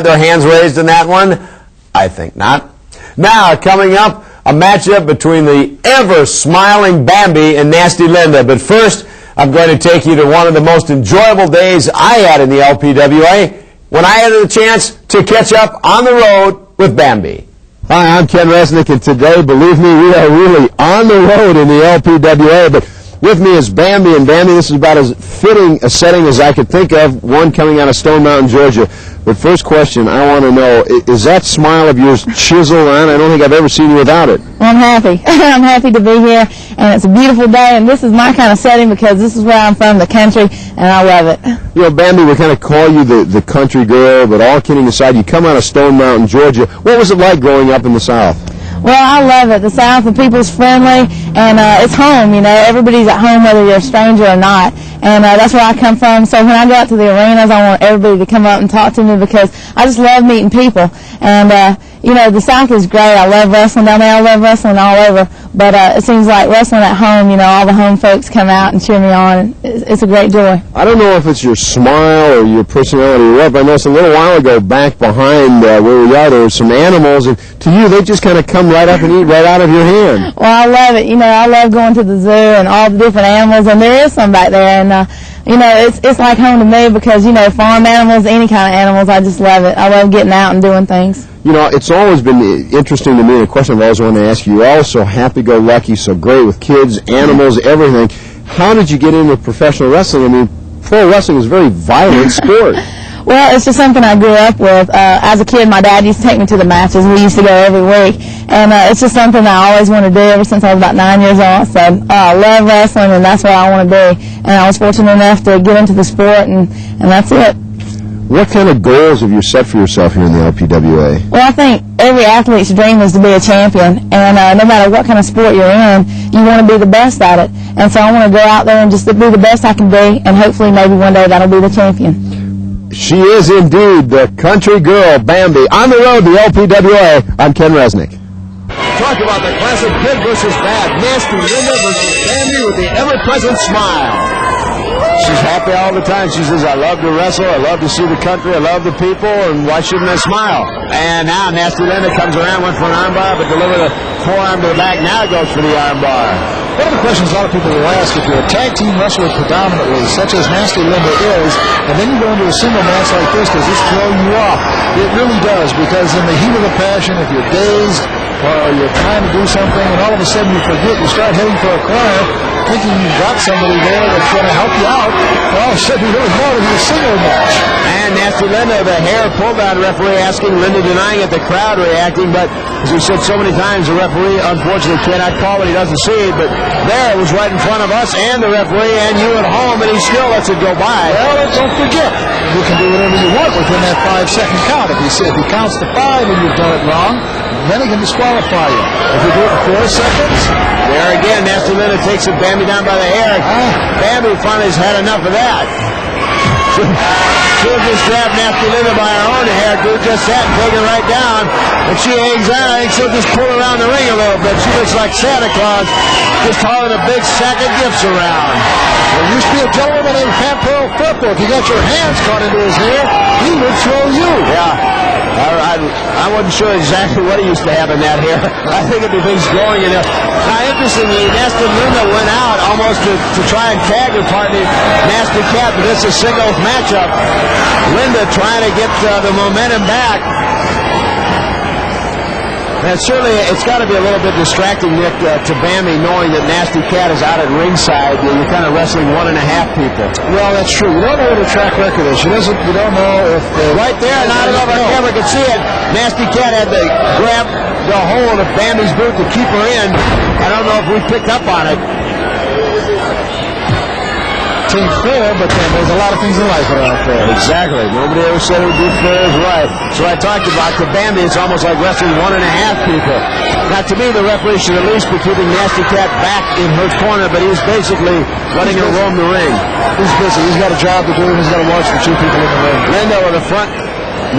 Their hands raised in that one? I think not. Now, coming up, a matchup between the ever-smiling Bambi and Nasty Linda. But first, I'm going to take you to one of the most enjoyable days I had in the LPWA when I had the chance to catch up on the road with Bambi. Hi, I'm Ken Resnick, and today, believe me, we are really on the road in the LPWA. But with me is Bambi, and Bambi, this is about as fitting a setting as I could think of, one coming out of Stone Mountain, Georgia. But first question, I want to know, is that smile of yours chiseled on? I don't think I've ever seen you without it. Well, I'm happy. I'm happy to be here, and it's a beautiful day, and this is my kind of setting because this is where I'm from, the country, and I love it. You know, Bambi, we kind of call you the country girl, but all kidding aside, you come out of Stone Mountain, Georgia. What was it like growing up in the South? Well, I love it. The South, the people's friendly, and it's home, you know. Everybody's at home whether you're a stranger or not, and that's where I come from. So when I go out to the arenas, I want everybody to come up and talk to me because I just love meeting people. And, you know, the South is great. I love wrestling down there. I love wrestling all over. But it seems like wrestling at home, you know, all the home folks come out and cheer me on. And it's a great joy. I don't know if it's your smile or your personality or what, but I noticed a little while ago back behind where we are, there were some animals, and to you, they just kind of come right up and eat right out of your hand. Well, I love it. You know, I love going to the zoo and all the different animals, and there is some back there. And, you know, it's like home to me because, you know, farm animals, any kind of animals, I just love it. I love getting out and doing things. You know, it's always been interesting to me, and a question I've always wanted to ask you. You're all so happy-go-lucky, so great with kids, animals, everything. How did you get into professional wrestling? I mean, pro wrestling is a very violent sport. Well, it's just something I grew up with. As a kid, my dad used to take me to the matches. We used to go every week. And it's just something I always wanted to do ever since I was about 9 years old. So I love wrestling, and that's what I want to be. And I was fortunate enough to get into the sport, and that's it. What kind of goals have you set for yourself here in the LPWA? Well, I think every athlete's dream is to be a champion. And no matter what kind of sport you're in, you want to be the best at it. And so I want to go out there and just be the best I can be, and hopefully maybe one day that'll be the champion. She is indeed the country girl, Bambi. On the road, the LPWA. I'm Ken Resnick. Talk about the classic good versus bad. Nasty Linda versus Bambi with the ever-present smile. She's happy all the time. She says, I love to wrestle, I love to see the country, I love the people, and why shouldn't I smile? And now Nasty Linda comes around, went for an armbar, but delivered a forearm to the back, now goes for the armbar. One of the questions a lot of people will ask, if you're a tag team wrestler predominantly, such as Nasty Linda is, and then you go into a single match like this, does this throw you off? It really does, because in the heat of the passion, if you're dazed, or you're trying to do something, and all of a sudden you forget, you start heading for a corner, thinking you've got somebody there that's going to help you out, and all of a sudden you really know to be a single match. And Nasty Linda, the hair pulled down referee asking, Linda denying it, the crowd reacting, but as we said so many times, the referee unfortunately cannot call it, he doesn't see it, but there it was right in front of us and the referee and you at home, and he still lets it go by. Well, don't forget, you can do whatever you want within that 5-second count. If he counts to 5 and you've done it wrong, then he can disqualify you. If you do it in 4 seconds, there again, Nasty Linda takes it, Bambi down by the hair. Bambi finally has had enough of that. She'll just grab Nasty Linda by her own hair, do just that, and take it right down. And she hangs out. I think she'll just pull around the ring a little bit. She looks like Santa Claus, just hauling a big sack of gifts around. There used to be a gentleman named Pat Pearl Purple. If you got your hands caught into his hair, he would throw you. Yeah. I wasn't sure exactly what he used to have in that hair. I think it'd be things going in there. Now, interestingly, Nasty Linda went out almost to try and tag her partner, Nasty Cat, but it's a singles matchup. Linda trying to get the momentum back. And certainly, it's got to be a little bit distracting, Nick, to Bambi, knowing that Nasty Cat is out at ringside. You're kind of wrestling 1.5 people. Well, that's true. You don't know what her track record is. You don't know if... right there, and I don't know if our camera can see it. Nasty Cat had to grab the hold of Bambi's boot to keep her in. I don't know if we picked up on it. Ain't fair, but then there's a lot of things in life that aren't fair. Exactly. Nobody ever said it would be fair is right. So I talked about to Bambi, it's almost like wrestling 1.5 people. Now, to me, the referee should at least be keeping Nasty Cat back in her corner, but he's basically letting her roam the ring. He's busy. He's got a job to do, and he's got to watch the 2 people in the ring. Linda with a front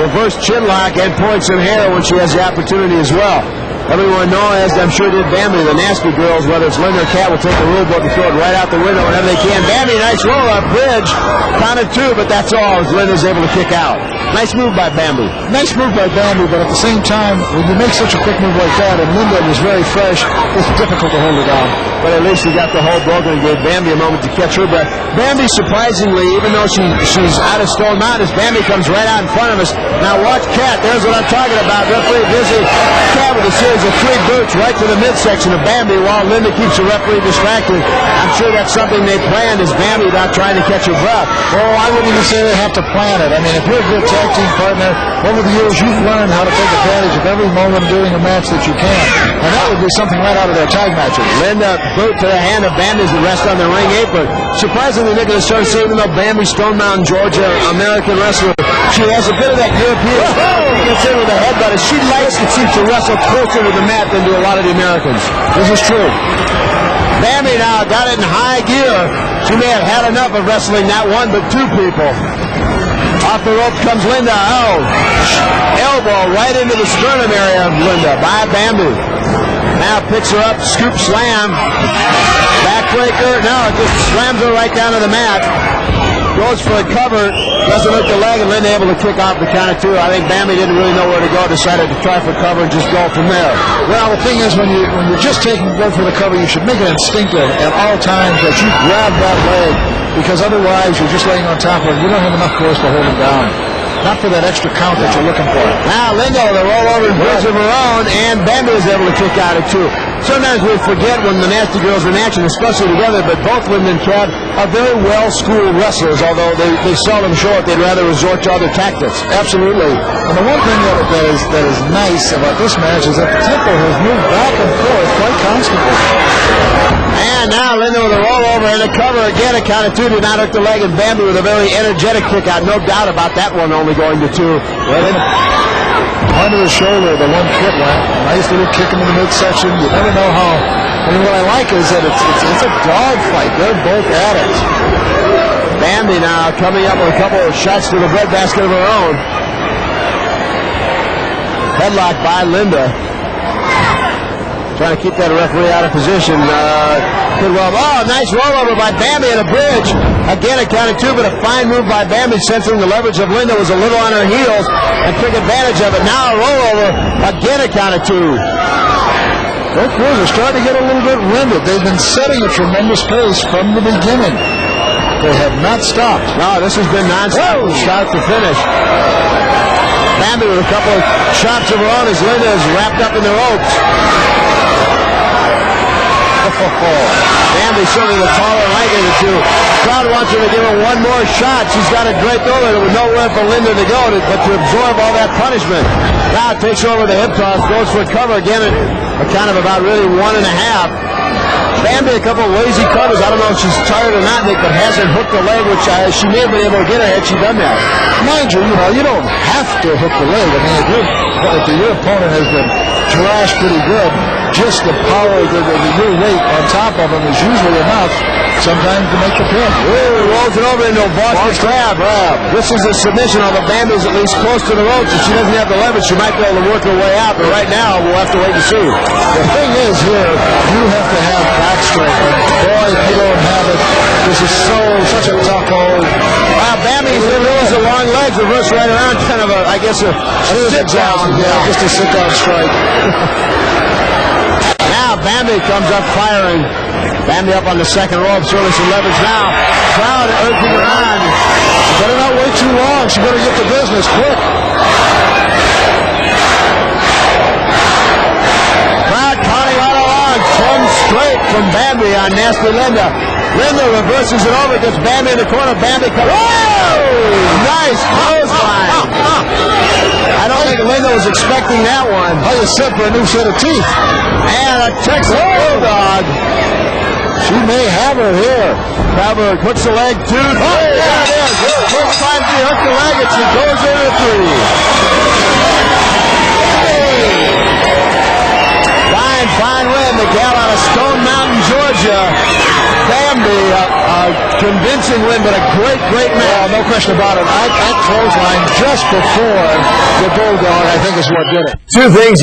reverse chin lock and points some hair when she has the opportunity as well. Everyone knows, as I'm sure did Bambi, the nasty girls, whether it's Linda or Cat, will take the rule book and throw it right out the window whenever they can. Bambi, nice roll up bridge. Counted 2, but that's all as Linda's able to kick out. Nice move by Bambi. Nice move by Bambi, but at the same time, when you make such a quick move like that, and Linda was very fresh, it's difficult to hold her down. But at least he got the hold broken and gave Bambi a moment to catch her breath. Bambi, surprisingly, even though she's out of Stone Mountain, as Bambi comes right out in front of us. Now watch Cat. There's what I'm talking about. Referee busy. Cat with a series of 3 boots right to the midsection of Bambi while Linda keeps the referee distracted. I'm sure that's something they planned, is Bambi not trying to catch her breath. Oh, I wouldn't even say they have to plan it. I mean, if you're a good tag team partner, over the years you've learned how to take advantage of every moment during a match that you can. And that would be something right out of their tag matches. Linda boot to the hand of Bambi as the rest on the ring apron. Surprisingly, Nicholas started saying, even though Bambi, Stone Mountain, Georgia, American wrestler, she has a bit of that European gets in with a headbutt. She likes to seem to wrestle closer to the mat than do a lot of the Americans. This is true. Bambi now got it in high gear. She may have had enough of wrestling not 1 but 2 people. Off the rope comes Linda. Oh, elbow right into the sternum area of Linda by Bambi. Now picks her up, scoop slam. Backbreaker. No, it just slams her right down to the mat. Goes for a cover, doesn't hook the leg, and Linda able to kick off the count of 2. I think Bambi didn't really know where to go, decided to try for cover and just go from there. Well, the thing is, when you're just go for the cover, you should make it instinctive at all times that you grab that leg, because otherwise you're just laying on top of it. You don't have enough force to hold him down. Not for that extra count that you're looking for. Now Linda with a rollover and bridge of her own, and Bambi is able to kick out at 2. Sometimes we forget when the Nasty Girls are in action, especially together, but both Linda and Cat are very well-schooled wrestlers, although they seldom show it. They'd rather resort to other tactics. Absolutely. And the one thing that is nice about this match is that the tempo has moved back and forth quite constantly. And now Linda with a rollover and a cover again. A count of 2 did not hook the leg, and Bambi with a very energetic kick out. No doubt about that one only going to 2. Under the shoulder, the 1 foot went. Nice little kick into the midsection. You never know how. I mean, what I like is that it's a dogfight. They're both at it. Bambi now coming up with a couple of shots to the breadbasket of her own. Headlock by Linda. Trying to keep that referee out of position. Nice rollover by Bambi and a bridge. Again, a count of 2, but a fine move by Bambi, sensing the leverage of Linda was a little on her heels and took advantage of it. Now a rollover. Again, a count of 2. Both girls are starting to get a little bit winded. They've been setting a tremendous pace from the beginning. They have not stopped. No, this has been non-stop from start to finish. Bambi with a couple of shots of her own as Linda is wrapped up in the ropes. Bambi certainly the taller and lighter of the 2. Crowd wants her to give her 1 more shot. She's got it draped over. There was nowhere for Linda to go but to absorb all that punishment. Now takes over the hip toss, goes for a cover again at a count of about really 1.5. Bambi a couple of lazy covers. I don't know if she's tired or not, Nick, but hasn't hooked the leg, which she may have been able to get her had she done that. Mind you, you don't have to hook the leg. I mean, if your opponent has been thrashed pretty good, just the power of your weight on top of him is usually enough sometimes to make the pin. Ooh, rolls it over into a Boston grab. This is a submission, although Bambi's at least close to the ropes. If she doesn't have the leverage, she might be able to work her way out, but right now we'll have to wait and see. The thing is here, you have to have back strength. Boy, if you don't have it, this is such a tough hold. Bambi's the long legs, reverse right around, kind of a sit-down. Yeah, just a sit-down strike. Now Bambi comes up firing. Bambi up on the second rope, certainly some leverage now. Crowd urging her on. She better not wait too long. She better get to business quick. Crowd counting right along. 10 straight from Bambi on Nasty Linda. Linda reverses it over, gets Bambi in the corner. Bambi comes. Whoa! Nice clothesline. I don't think Linda was expecting that one. How you set for a new set of teeth. And a Texas Bulldog. She may have her here. Crowder hooks the leg, 2, 3. There it is. First time she hooked the leg, and she goes into 3. Fine win. The gal out of Stone Mountain, Georgia. Bambi, a convincing win, but a great match. Yeah, no question about it. That clothesline just before the Bulldog, I think, is what did it. 2 things